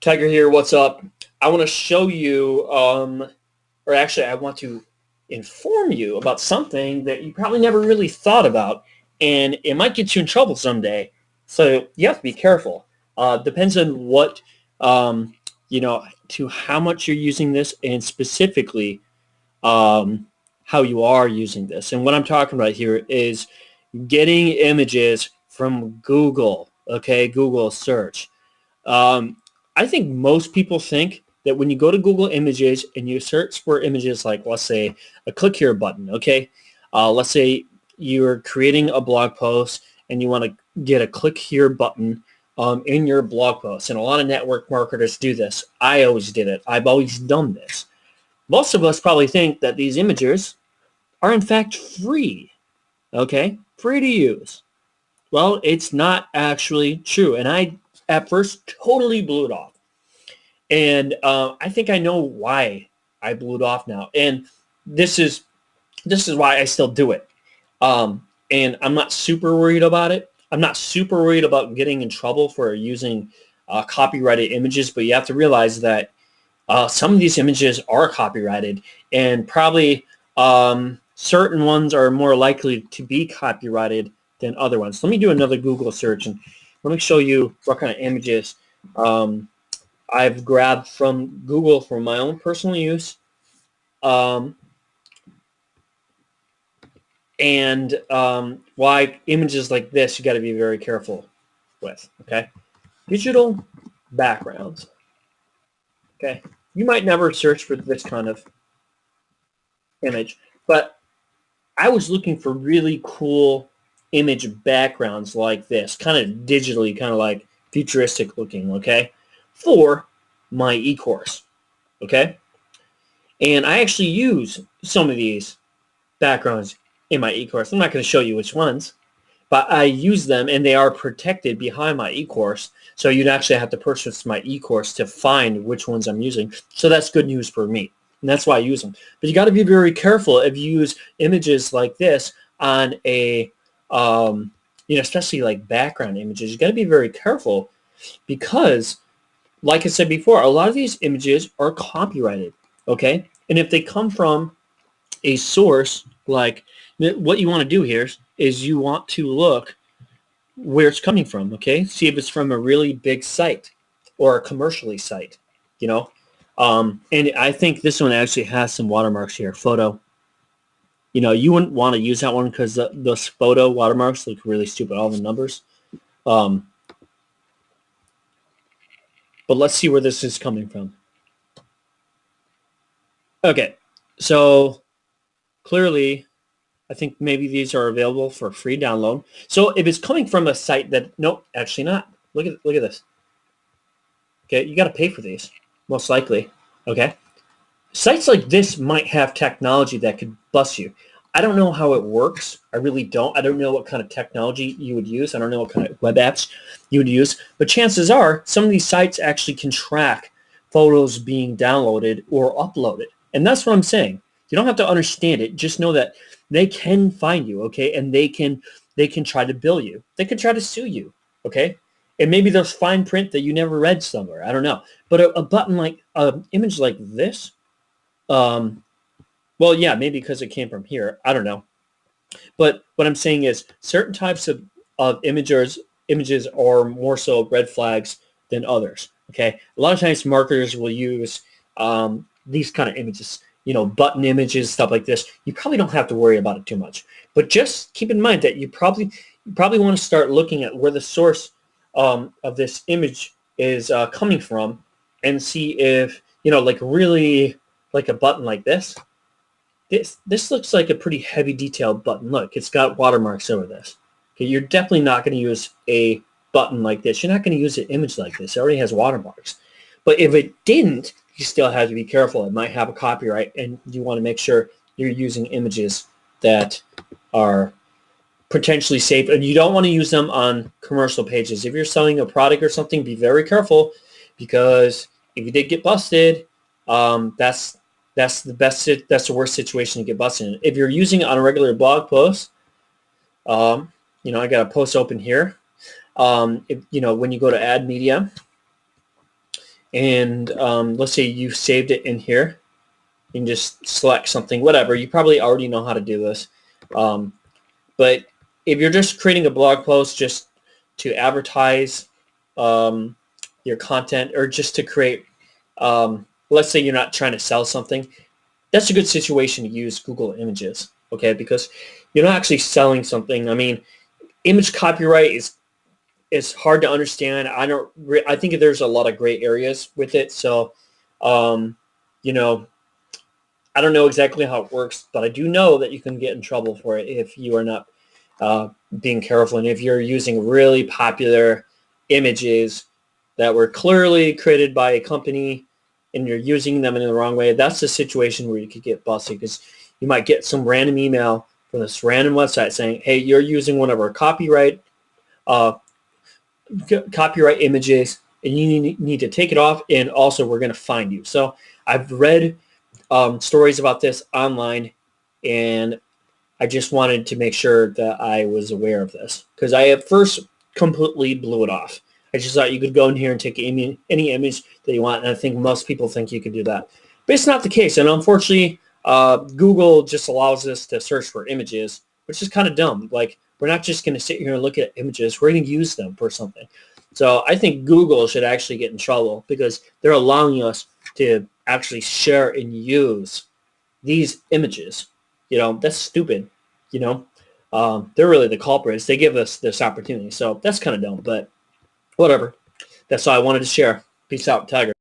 Tiger here, what's up? I want to show you, or actually I want to inform you about something that you probably never really thought about, and it might get you in trouble someday. So you have to be careful. Depends on what, to how much you're using this, and specifically how you are using this. And what I'm talking about here is getting images from Google, okay, Google search. Um, I think most people think that when you go to Google Images and you search for images like, let's say, a click here button, okay? Let's say you're creating a blog post and you want to get a click here button in your blog post. And a lot of network marketers do this. I always did it. I've always done this. Most of us probably think that these images are in fact free, okay? Free to use. Well, it's not actually true. And I, at first, totally blew it off. And I think I know why I blew it off now. And this is why I still do it. And I'm not super worried about it. I'm not super worried about getting in trouble for using copyrighted images, but you have to realize that some of these images are copyrighted, and probably certain ones are more likely to be copyrighted than other ones. Let me do another Google search, and let me show you what kind of images I've grabbed from Google for my own personal use. Why images like this you got to be very careful with, okay? Digital backgrounds. Okay, you might never search for this kind of image, but I was looking for really cool image backgrounds like this, kind of digitally, kind of like futuristic looking, okay, for my e-course, okay? And I actually use some of these backgrounds in my e-course. I'm not going to show you which ones, but I use them, and they are protected behind my e-course. So you'd actually have to purchase my e-course to find which ones I'm using. So that's good news for me, and that's why I use them. But you got to be very careful if you use images like this on a, especially like background images. You got to be very careful because, like I said before, a lot of these images are copyrighted, okay? And if they come from a source, like what you want to do here is you want to look where it's coming from, okay? See if it's from a really big site or a commercially site, you know? And I think this one actually has some watermarks here. Photo. You know, you wouldn't want to use that one because those photo watermarks look really stupid, all the numbers. But let's see where this is coming from. Okay, so clearly, I think maybe these are available for free download. So if it's coming from a site that, nope, actually not. Look at this. Okay, you got to pay for these, most likely. Okay, sites like this might have technology that could bust you. I don't know how it works. I really don't. I don't know what kind of technology you would use. I don't know what kind of web apps you would use. But chances are some of these sites actually can track photos being downloaded or uploaded. And that's what I'm saying. You don't have to understand it. Just know that they can find you, okay? And they can try to bill you. They can try to sue you, okay? And maybe there's fine print that you never read somewhere. I don't know. But a button like, an image like this, well, yeah, maybe because it came from here. I don't know. But what I'm saying is certain types of images are more so red flags than others, okay? A lot of times marketers will use these kind of images, you know, button images, stuff like this. You probably don't have to worry about it too much. But just keep in mind that you probably want to start looking at where the source of this image is coming from, and see if, you know, like really like a button like this. This looks like a pretty heavy detailed button. Look, it's got watermarks over this. Okay, you're definitely not going to use a button like this. You're not going to use an image like this. It already has watermarks. But if it didn't, you still have to be careful. It might have a copyright, and you want to make sure you're using images that are potentially safe. And you don't want to use them on commercial pages. If you're selling a product or something, be very careful, because if you did get busted, that's the worst situation to get busted in. If you're using it on a regular blog post, you know, I got a post open here. If, you know, when you go to add media, and let's say you saved it in here. You can just select something, whatever. You probably already know how to do this. But if you're just creating a blog post just to advertise your content, or just to create, let's say you're not trying to sell something, that's a good situation to use Google Images, okay? Because you're not actually selling something. I mean, image copyright is hard to understand. I think there's a lot of gray areas with it. So, you know, I don't know exactly how it works, but I do know that you can get in trouble for it if you are not being careful, and if you're using really popular images that were clearly created by a company and you're using them in the wrong way. That's the situation where you could get busted, because you might get some random email from this random website saying, hey, you're using one of our uh, copyright images, and you need to take it off, and also we're going to fine you. So I've read stories about this online, and I just wanted to make sure that I was aware of this, because I at first completely blew it off. I just thought you could go in here and take any image that you want, and I think most people think you could do that. But it's not the case, and unfortunately, Google just allows us to search for images, which is kind of dumb. Like, we're not just going to sit here and look at images. We're going to use them for something. So I think Google should actually get in trouble, because they're allowing us to actually share and use these images. You know, that's stupid. You know, they're really the culprits. They give us this opportunity. So that's kind of dumb, but whatever. That's all I wanted to share. Peace out, Tiger.